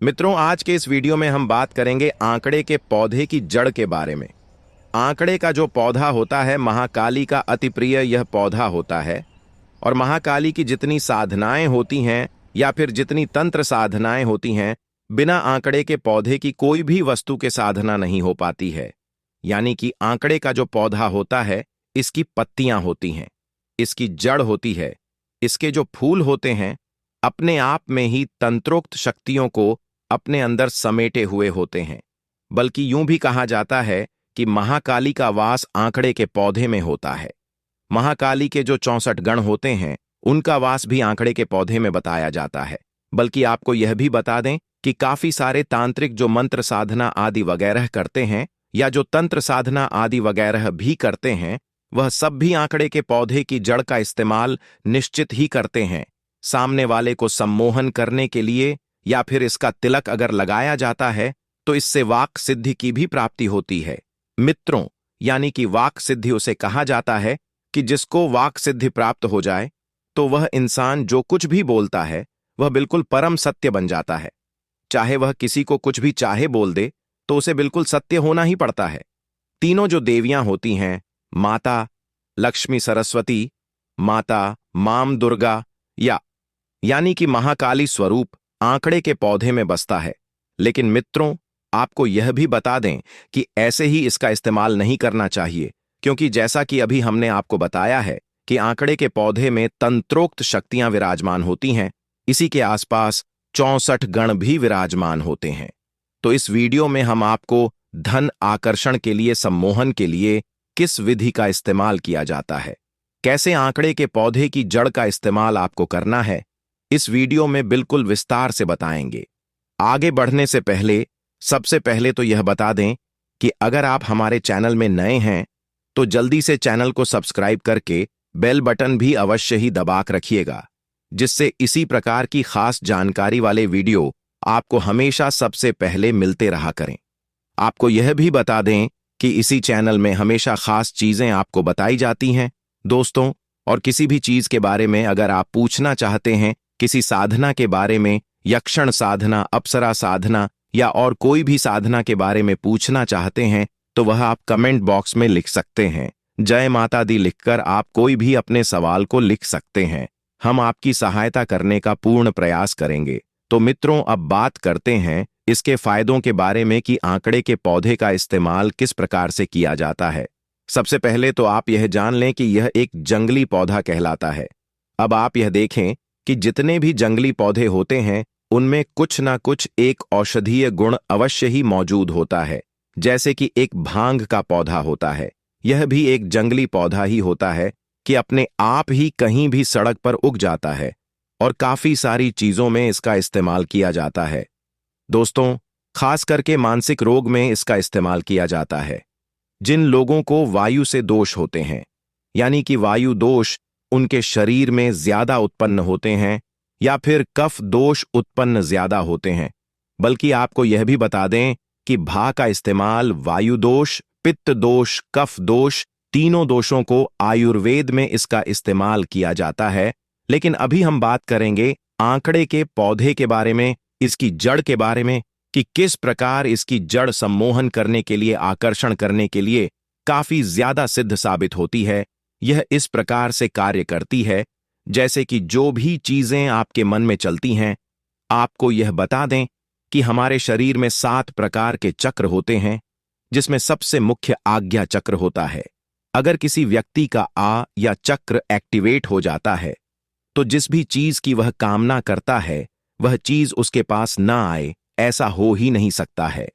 मित्रों, आज के इस वीडियो में हम बात करेंगे आंकड़े के पौधे की जड़ के बारे में। आंकड़े का जो पौधा होता है, महाकाली का अति प्रिय यह पौधा होता है। और महाकाली की जितनी साधनाएं होती हैं या फिर जितनी तंत्र साधनाएं होती हैं, बिना आंकड़े के पौधे की कोई भी वस्तु के साधना नहीं हो पाती है। यानी कि आंकड़े का जो पौधा होता है, इसकी पत्तियां होती हैं, इसकी जड़ होती है, इसके जो फूल होते हैं अपने आप में ही तंत्रोक्त शक्तियों को अपने अंदर समेटे हुए होते हैं। बल्कि यूं भी कहा जाता है कि महाकाली का वास आंकड़े के पौधे में होता है। महाकाली के जो 64 गण होते हैं, उनका वास भी आंकड़े के पौधे में बताया जाता है। बल्कि आपको यह भी बता दें कि काफी सारे तांत्रिक जो मंत्र साधना आदि वगैरह करते हैं या जो तंत्र साधना आदि वगैरह भी करते हैं, वह सब भी आंकड़े के पौधे की जड़ का इस्तेमाल निश्चित ही करते हैं। सामने वाले को सम्मोहन करने के लिए या फिर इसका तिलक अगर लगाया जाता है तो इससे वाक सिद्धि की भी प्राप्ति होती है। मित्रों, यानी कि वाक सिद्धि उसे कहा जाता है कि जिसको वाक सिद्धि प्राप्त हो जाए तो वह इंसान जो कुछ भी बोलता है वह बिल्कुल परम सत्य बन जाता है। चाहे वह किसी को कुछ भी चाहे बोल दे तो उसे बिल्कुल सत्य होना ही पड़ता है। तीनों जो देवियां होती हैं, माता लक्ष्मी सरस्वती, माता माम दुर्गा यानी कि महाकाली स्वरूप आंकड़े के पौधे में बसता है। लेकिन मित्रों, आपको यह भी बता दें कि ऐसे ही इसका इस्तेमाल नहीं करना चाहिए, क्योंकि जैसा कि अभी हमने आपको बताया है कि आंकड़े के पौधे में तंत्रोक्त शक्तियां विराजमान होती हैं, इसी के आसपास 64 गण भी विराजमान होते हैं। तो इस वीडियो में हम आपको धन आकर्षण के लिए, सम्मोहन के लिए किस विधि का इस्तेमाल किया जाता है, कैसे आंकड़े के पौधे की जड़ का इस्तेमाल आपको करना है, इस वीडियो में बिल्कुल विस्तार से बताएंगे। आगे बढ़ने से पहले सबसे पहले तो यह बता दें कि अगर आप हमारे चैनल में नए हैं तो जल्दी से चैनल को सब्सक्राइब करके बेल बटन भी अवश्य ही दबाकर रखिएगा, जिससे इसी प्रकार की खास जानकारी वाले वीडियो आपको हमेशा सबसे पहले मिलते रहा करें। आपको यह भी बता दें कि इसी चैनल में हमेशा खास चीजें आपको बताई जाती हैं दोस्तों। और किसी भी चीज के बारे में अगर आप पूछना चाहते हैं, किसी साधना के बारे में, यक्षण साधना, अप्सरा साधना या और कोई भी साधना के बारे में पूछना चाहते हैं, तो वह आप कमेंट बॉक्स में लिख सकते हैं। जय माता दी लिखकर आप कोई भी अपने सवाल को लिख सकते हैं। हम आपकी सहायता करने का पूर्ण प्रयास करेंगे। तो मित्रों, अब बात करते हैं इसके फायदों के बारे में कि आंकड़े के पौधे का इस्तेमाल किस प्रकार से किया जाता है। सबसे पहले तो आप यह जान लें कि यह एक जंगली पौधा कहलाता है। अब आप यह देखें कि जितने भी जंगली पौधे होते हैं उनमें कुछ ना कुछ एक औषधीय गुण अवश्य ही मौजूद होता है। जैसे कि एक भांग का पौधा होता है, यह भी एक जंगली पौधा ही होता है कि अपने आप ही कहीं भी सड़क पर उग जाता है और काफी सारी चीजों में इसका इस्तेमाल किया जाता है। दोस्तों, खास करके मानसिक रोग में इसका इस्तेमाल किया जाता है। जिन लोगों को वायु से दोष होते हैं, यानी कि वायु दोष उनके शरीर में ज्यादा उत्पन्न होते हैं या फिर कफ दोष उत्पन्न ज्यादा होते हैं। बल्कि आपको यह भी बता दें कि भा का इस्तेमाल वायु दोष, पित्त दोष, कफ दोष, तीनों दोषों को आयुर्वेद में इसका इस्तेमाल किया जाता है। लेकिन अभी हम बात करेंगे आंकड़े के पौधे के बारे में, इसकी जड़ के बारे में, कि किस प्रकार इसकी जड़ सम्मोहन करने के लिए, आकर्षण करने के लिए काफी ज्यादा सिद्ध साबित होती है। यह इस प्रकार से कार्य करती है जैसे कि जो भी चीजें आपके मन में चलती हैं। आपको यह बता दें कि हमारे शरीर में 7 प्रकार के चक्र होते हैं, जिसमें सबसे मुख्य आज्ञा चक्र होता है। अगर किसी व्यक्ति का आ या चक्र एक्टिवेट हो जाता है तो जिस भी चीज की वह कामना करता है वह चीज उसके पास ना आए, ऐसा हो ही नहीं सकता है।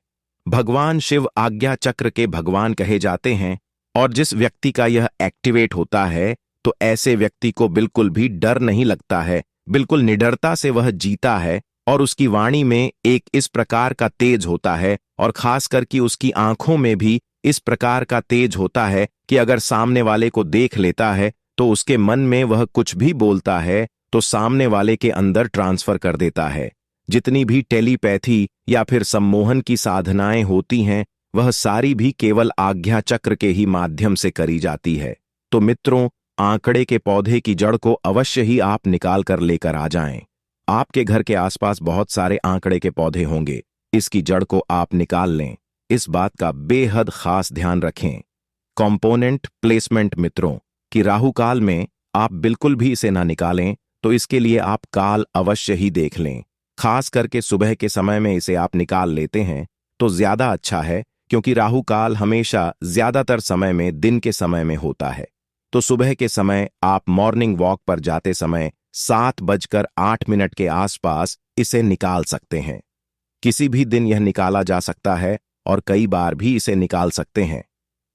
भगवान शिव आज्ञा चक्र के भगवान कहे जाते हैं और जिस व्यक्ति का यह एक्टिवेट होता है तो ऐसे व्यक्ति को बिल्कुल भी डर नहीं लगता है, बिल्कुल निडरता से वह जीता है। और उसकी वाणी में एक इस प्रकार का तेज होता है और खास करके उसकी आंखों में भी इस प्रकार का तेज होता है कि अगर सामने वाले को देख लेता है तो उसके मन में वह कुछ भी बोलता है तो सामने वाले के अंदर ट्रांसफर कर देता है। जितनी भी टेलीपैथी या फिर सम्मोहन की साधनाएं होती हैं वह सारी भी केवल आज्ञा चक्र के ही माध्यम से करी जाती है। तो मित्रों, आंकड़े के पौधे की जड़ को अवश्य ही आप निकाल कर लेकर आ जाएं। आपके घर के आसपास बहुत सारे आंकड़े के पौधे होंगे। इसकी जड़ को आप निकाल लें। इस बात का बेहद खास ध्यान रखें। कंपोनेंट प्लेसमेंट मित्रों, कि राहु काल में आप बिल्कुल भी इसे ना निकालें, तो इसके लिए आप काल अवश्य ही देख लें। खास करके सुबह के समय में इसे आप निकाल लेते हैं तो ज्यादा अच्छा है, क्योंकि राहु काल हमेशा ज्यादातर समय में दिन के समय में होता है। तो सुबह के समय आप मॉर्निंग वॉक पर जाते समय 7:08 के आसपास इसे निकाल सकते हैं। किसी भी दिन यह निकाला जा सकता है और कई बार भी इसे निकाल सकते हैं।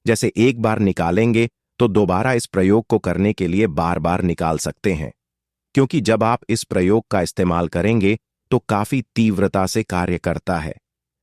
जैसे एक बार निकालेंगे तो दोबारा इस प्रयोग को करने के लिए बार बार निकाल सकते हैं, क्योंकि जब आप इस प्रयोग का इस्तेमाल करेंगे तो काफी तीव्रता से कार्य करता है।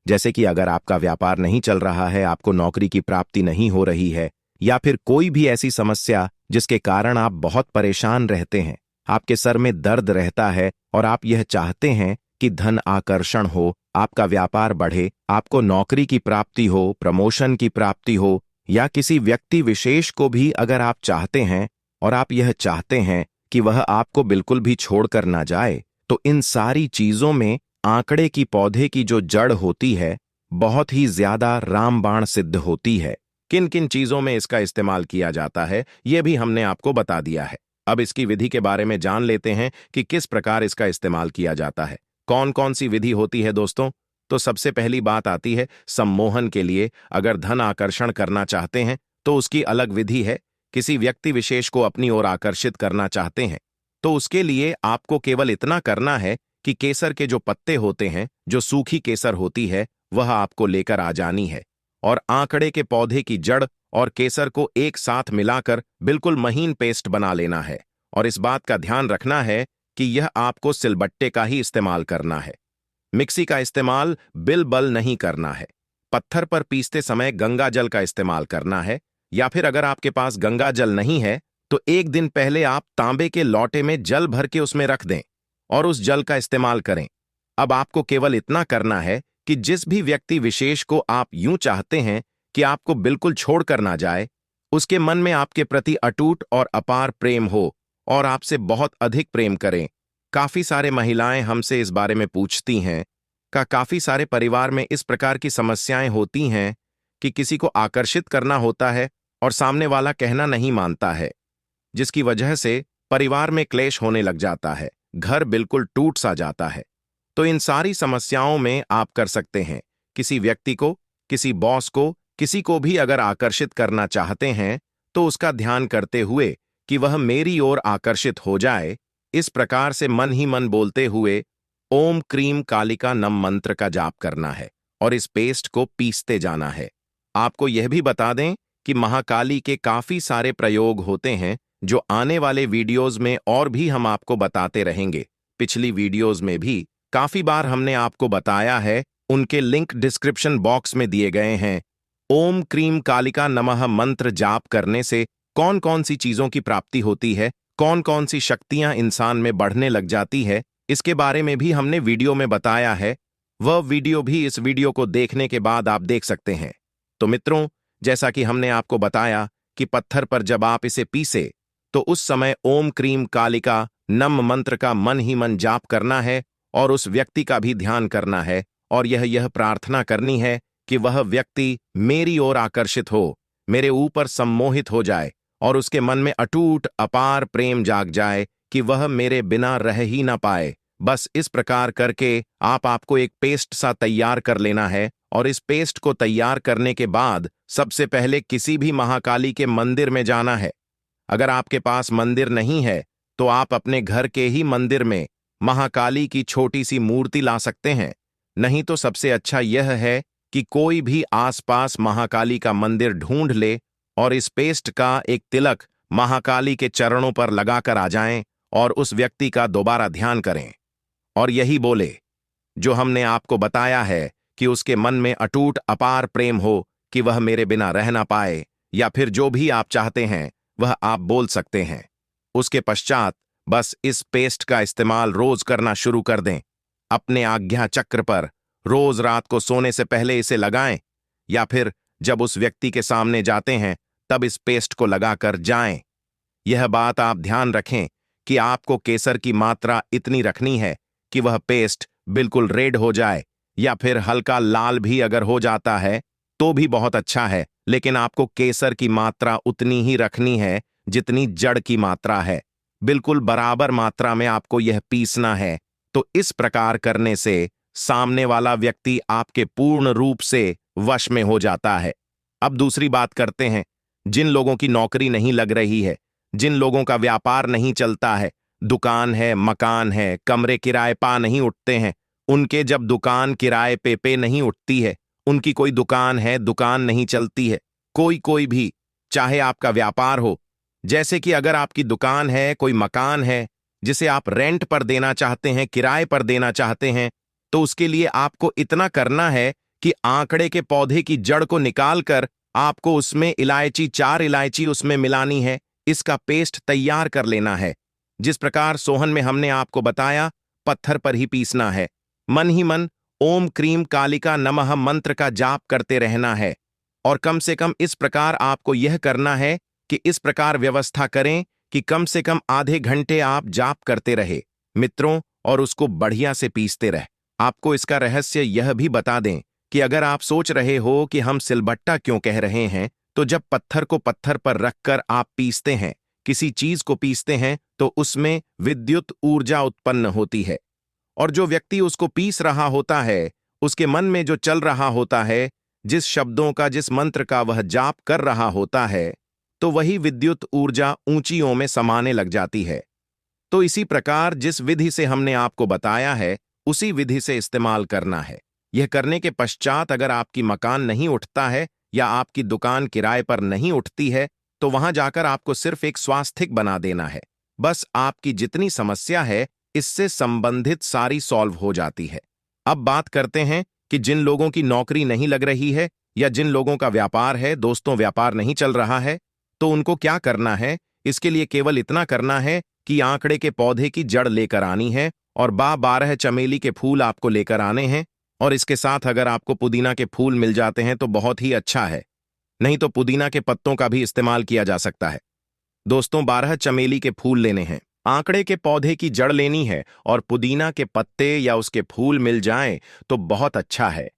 जैसे कि अगर आपका व्यापार नहीं चल रहा है, आपको नौकरी की प्राप्ति नहीं हो रही है, या फिर कोई भी ऐसी समस्या जिसके कारण आप बहुत परेशान रहते हैं, आपके सर में दर्द रहता है और आप यह चाहते हैं कि धन आकर्षण हो, आपका व्यापार बढ़े, आपको नौकरी की प्राप्ति हो, प्रमोशन की प्राप्ति हो, या किसी व्यक्ति विशेष को भी अगर आप चाहते हैं और आप यह चाहते हैं कि वह आपको बिल्कुल भी छोड़कर ना जाए, तो इन सारी चीजों में आंकड़े की पौधे की जो जड़ होती है बहुत ही ज्यादा रामबाण सिद्ध होती है। किन किन चीजों में इसका इस्तेमाल किया जाता है यह भी हमने आपको बता दिया है। अब इसकी विधि के बारे में जान लेते हैं कि किस प्रकार इसका इस्तेमाल किया जाता है। कौन कौन सी विधि होती है दोस्तों? तो सबसे पहली बात आती है सम्मोहन के लिए। अगर धन आकर्षण करना चाहते हैं तो उसकी अलग विधि है। किसी व्यक्ति विशेष को अपनी ओर आकर्षित करना चाहते हैं तो उसके लिए आपको केवल इतना करना है कि केसर के जो पत्ते होते हैं, जो सूखी केसर होती है, वह आपको लेकर आ जानी है और आंकड़े के पौधे की जड़ और केसर को एक साथ मिलाकर बिल्कुल महीन पेस्ट बना लेना है। और इस बात का ध्यान रखना है कि यह आपको सिलबट्टे का ही इस्तेमाल करना है। मिक्सी का इस्तेमाल बिल्कुल नहीं करना है। पत्थर पर पीसते समय गंगा जल का इस्तेमाल करना है, या फिर अगर आपके पास गंगा जल नहीं है तो एक दिन पहले आप तांबे के लोटे में जल भर के उसमें रख दें और उस जल का इस्तेमाल करें। अब आपको केवल इतना करना है कि जिस भी व्यक्ति विशेष को आप यूं चाहते हैं कि आपको बिल्कुल छोड़कर ना जाए, उसके मन में आपके प्रति अटूट और अपार प्रेम हो और आपसे बहुत अधिक प्रेम करें। काफी सारे महिलाएं हमसे इस बारे में पूछती हैं का काफी सारे परिवार में इस प्रकार की समस्याएं होती हैं कि किसी को आकर्षित करना होता है और सामने वाला कहना नहीं मानता है, जिसकी वजह से परिवार में क्लेश होने लग जाता है, घर बिल्कुल टूट सा जाता है। तो इन सारी समस्याओं में आप कर सकते हैं किसी व्यक्ति को, किसी बॉस को, किसी को भी अगर आकर्षित करना चाहते हैं तो उसका ध्यान करते हुए कि वह मेरी ओर आकर्षित हो जाए, इस प्रकार से मन ही मन बोलते हुए ओम क्रीम कालिका नम मंत्र का जाप करना है और इस पेस्ट को पीसते जाना है। आपको यह भी बता दें कि महाकाली के काफी सारे प्रयोग होते हैं जो आने वाले वीडियोज में और भी हम आपको बताते रहेंगे। पिछली वीडियोज में भी काफी बार हमने आपको बताया है, उनके लिंक डिस्क्रिप्शन बॉक्स में दिए गए हैं। ओम क्रीम कालिका नमः मंत्र जाप करने से कौन कौन सी चीजों की प्राप्ति होती है, कौन कौन सी शक्तियां इंसान में बढ़ने लग जाती है, इसके बारे में भी हमने वीडियो में बताया है। वह वीडियो भी इस वीडियो को देखने के बाद आप देख सकते हैं। तो मित्रों, जैसा कि हमने आपको बताया कि पत्थर पर जब आप इसे पीसे तो उस समय ओम क्रीम कालिका नम मंत्र का मन ही मन जाप करना है और उस व्यक्ति का भी ध्यान करना है और यह प्रार्थना करनी है कि वह व्यक्ति मेरी ओर आकर्षित हो, मेरे ऊपर सम्मोहित हो जाए और उसके मन में अटूट अपार प्रेम जाग जाए कि वह मेरे बिना रह ही ना पाए। बस इस प्रकार करके आपको एक पेस्ट सा तैयार कर लेना है और इस पेस्ट को तैयार करने के बाद सबसे पहले किसी भी महाकाली के मंदिर में जाना है। अगर आपके पास मंदिर नहीं है तो आप अपने घर के ही मंदिर में महाकाली की छोटी सी मूर्ति ला सकते हैं। नहीं तो सबसे अच्छा यह है कि कोई भी आसपास महाकाली का मंदिर ढूंढ ले और इस पेस्ट का एक तिलक महाकाली के चरणों पर लगाकर आ जाएं और उस व्यक्ति का दोबारा ध्यान करें और यही बोले जो हमने आपको बताया है कि उसके मन में अटूट अपार प्रेम हो कि वह मेरे बिना रह ना पाए, या फिर जो भी आप चाहते हैं वह आप बोल सकते हैं। उसके पश्चात बस इस पेस्ट का इस्तेमाल रोज करना शुरू कर दें। अपने आज्ञा चक्र पर रोज रात को सोने से पहले इसे लगाएं, या फिर जब उस व्यक्ति के सामने जाते हैं तब इस पेस्ट को लगाकर जाएं। यह बात आप ध्यान रखें कि आपको केसर की मात्रा इतनी रखनी है कि वह पेस्ट बिल्कुल रेड हो जाए, या फिर हल्का लाल भी अगर हो जाता है तो भी बहुत अच्छा है, लेकिन आपको केसर की मात्रा उतनी ही रखनी है जितनी जड़ की मात्रा है। बिल्कुल बराबर मात्रा में आपको यह पीसना है। तो इस प्रकार करने से सामने वाला व्यक्ति आपके पूर्ण रूप से वश में हो जाता है। अब दूसरी बात करते हैं, जिन लोगों की नौकरी नहीं लग रही है, जिन लोगों का व्यापार नहीं चलता है, दुकान है, मकान है, कमरे किराए पा नहीं उठते हैं, उनके जब दुकान किराए पे नहीं उठती है, उनकी कोई दुकान है, दुकान नहीं चलती है, कोई कोई भी, चाहे आपका व्यापार हो, जैसे कि अगर आपकी दुकान है, कोई मकान है जिसे आप रेंट पर देना चाहते हैं, किराए पर देना चाहते हैं, तो उसके लिए आपको इतना करना है कि आंकड़े के पौधे की जड़ को निकालकर आपको उसमें इलायची, 4 इलायची उसमें मिलानी है, इसका पेस्ट तैयार कर लेना है। जिस प्रकार सोहन में हमने आपको बताया, पत्थर पर ही पीसना है। मन ही मन ओम क्रीम कालिका नमः मंत्र का जाप करते रहना है, और कम से कम इस प्रकार आपको यह करना है कि इस प्रकार व्यवस्था करें कि कम से कम आधे घंटे आप जाप करते रहे मित्रों, और उसको बढ़िया से पीसते रहे। आपको इसका रहस्य यह भी बता दें कि अगर आप सोच रहे हो कि हम सिलबट्टा क्यों कह रहे हैं, तो जब पत्थर को पत्थर पर रखकर आप पीसते हैं, किसी चीज को पीसते हैं, तो उसमें विद्युत ऊर्जा उत्पन्न होती है, और जो व्यक्ति उसको पीस रहा होता है, उसके मन में जो चल रहा होता है, जिस शब्दों का, जिस मंत्र का वह जाप कर रहा होता है, तो वही विद्युत ऊर्जा ऊंचियों में समाने लग जाती है। तो इसी प्रकार जिस विधि से हमने आपको बताया है, उसी विधि से इस्तेमाल करना है। यह करने के पश्चात अगर आपकी मकान नहीं उठता है या आपकी दुकान किराए पर नहीं उठती है, तो वहां जाकर आपको सिर्फ एक स्वास्थिक बना देना है। बस आपकी जितनी समस्या है, इससे संबंधित सारी सॉल्व हो जाती है। अब बात करते हैं कि जिन लोगों की नौकरी नहीं लग रही है या जिन लोगों का व्यापार है, दोस्तों व्यापार नहीं चल रहा है, तो उनको क्या करना है। इसके लिए केवल इतना करना है कि आंकड़े के पौधे की जड़ लेकर आनी है, और 12 चमेली के फूल आपको लेकर आने हैं, और इसके साथ अगर आपको पुदीना के फूल मिल जाते हैं तो बहुत ही अच्छा है, नहीं तो पुदीना के पत्तों का भी इस्तेमाल किया जा सकता है। दोस्तों 12 चमेली के फूल लेने हैं, आंकड़े के पौधे की जड़ लेनी है, और पुदीना के पत्ते या उसके फूल मिल जाएं तो बहुत अच्छा है।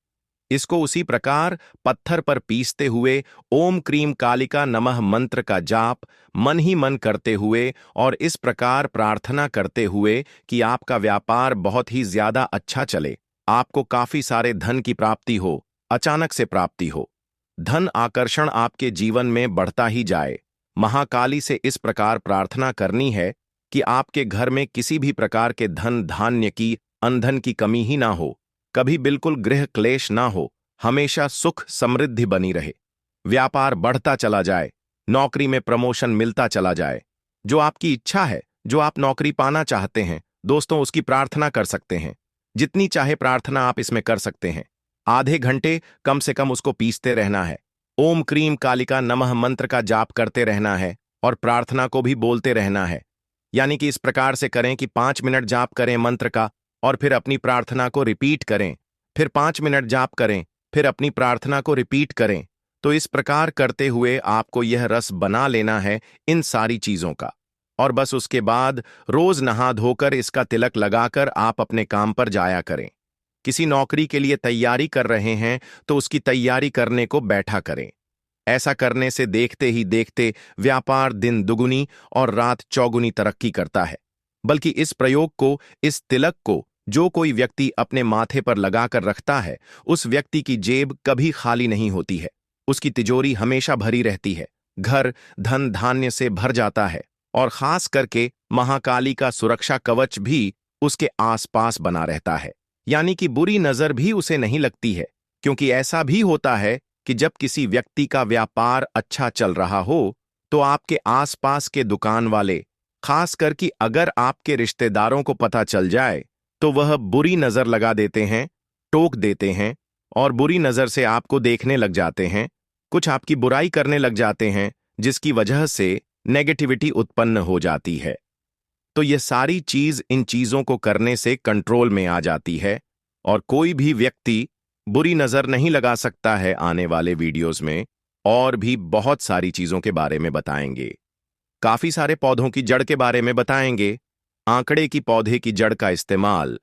इसको उसी प्रकार पत्थर पर पीसते हुए ओम क्रीम कालिका नमः मंत्र का जाप मन ही मन करते हुए, और इस प्रकार प्रार्थना करते हुए कि आपका व्यापार बहुत ही ज्यादा अच्छा चले, आपको काफी सारे धन की प्राप्ति हो, अचानक से प्राप्ति हो, धन आकर्षण आपके जीवन में बढ़ता ही जाए। महाकाली से इस प्रकार प्रार्थना करनी है कि आपके घर में किसी भी प्रकार के धन धान्य की, अंधन की कमी ही ना हो, कभी बिल्कुल गृह क्लेश ना हो, हमेशा सुख समृद्धि बनी रहे, व्यापार बढ़ता चला जाए, नौकरी में प्रमोशन मिलता चला जाए। जो आपकी इच्छा है, जो आप नौकरी पाना चाहते हैं, दोस्तों उसकी प्रार्थना कर सकते हैं। जितनी चाहे प्रार्थना आप इसमें कर सकते हैं। आधे घंटे कम से कम उसको पीसते रहना है, ओम क्रीम कालिका नमः मंत्र का जाप करते रहना है, और प्रार्थना को भी बोलते रहना है। यानी कि इस प्रकार से करें कि 5 मिनट जाप करें मंत्र का, और फिर अपनी प्रार्थना को रिपीट करें, फिर 5 मिनट जाप करें, फिर अपनी प्रार्थना को रिपीट करें। तो इस प्रकार करते हुए आपको यह रस बना लेना है इन सारी चीजों का, और बस उसके बाद रोज नहा धोकर इसका तिलक लगाकर आप अपने काम पर जाया करें। किसी नौकरी के लिए तैयारी कर रहे हैं तो उसकी तैयारी करने को बैठा करें। ऐसा करने से देखते ही देखते व्यापार दिन दुगुनी और रात चौगुनी तरक्की करता है। बल्कि इस प्रयोग को, इस तिलक को जो कोई व्यक्ति अपने माथे पर लगाकर रखता है, उस व्यक्ति की जेब कभी खाली नहीं होती है, उसकी तिजोरी हमेशा भरी रहती है, घर धन धान्य से भर जाता है, और खास करके महाकाली का सुरक्षा कवच भी उसके आसपास बना रहता है। यानी कि बुरी नजर भी उसे नहीं लगती है, क्योंकि ऐसा भी होता है कि जब किसी व्यक्ति का व्यापार अच्छा चल रहा हो, तो आपके आसपास के दुकान वाले, खासकर कि अगर आपके रिश्तेदारों को पता चल जाए, तो वह बुरी नजर लगा देते हैं, टोक देते हैं, और बुरी नजर से आपको देखने लग जाते हैं, कुछ आपकी बुराई करने लग जाते हैं, जिसकी वजह से नेगेटिविटी उत्पन्न हो जाती है। तो यह सारी चीज इन चीजों को करने से कंट्रोल में आ जाती है, और कोई भी व्यक्ति बुरी नजर नहीं लगा सकता है। आने वाले वीडियोस में और भी बहुत सारी चीजों के बारे में बताएंगे, काफी सारे पौधों की जड़ के बारे में बताएंगे, आंकड़े की पौधे की जड़ का इस्तेमाल,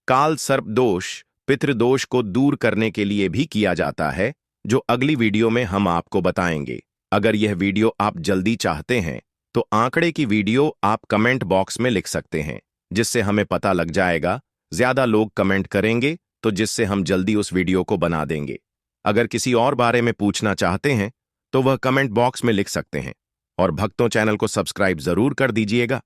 काल सर्प दोष, पितृदोष को दूर करने के लिए भी किया जाता है, जो अगली वीडियो में हम आपको बताएंगे। अगर यह वीडियो आप जल्दी चाहते हैं तो आंकड़े की वीडियो आप कमेंट बॉक्स में लिख सकते हैं, जिससे हमें पता लग जाएगा। ज्यादा लोग कमेंट करेंगे तो जिससे हम जल्दी उस वीडियो को बना देंगे। अगर किसी और बारे में पूछना चाहते हैं तो वह कमेंट बॉक्स में लिख सकते हैं। और भक्तों चैनल को सब्सक्राइब जरूर कर दीजिएगा।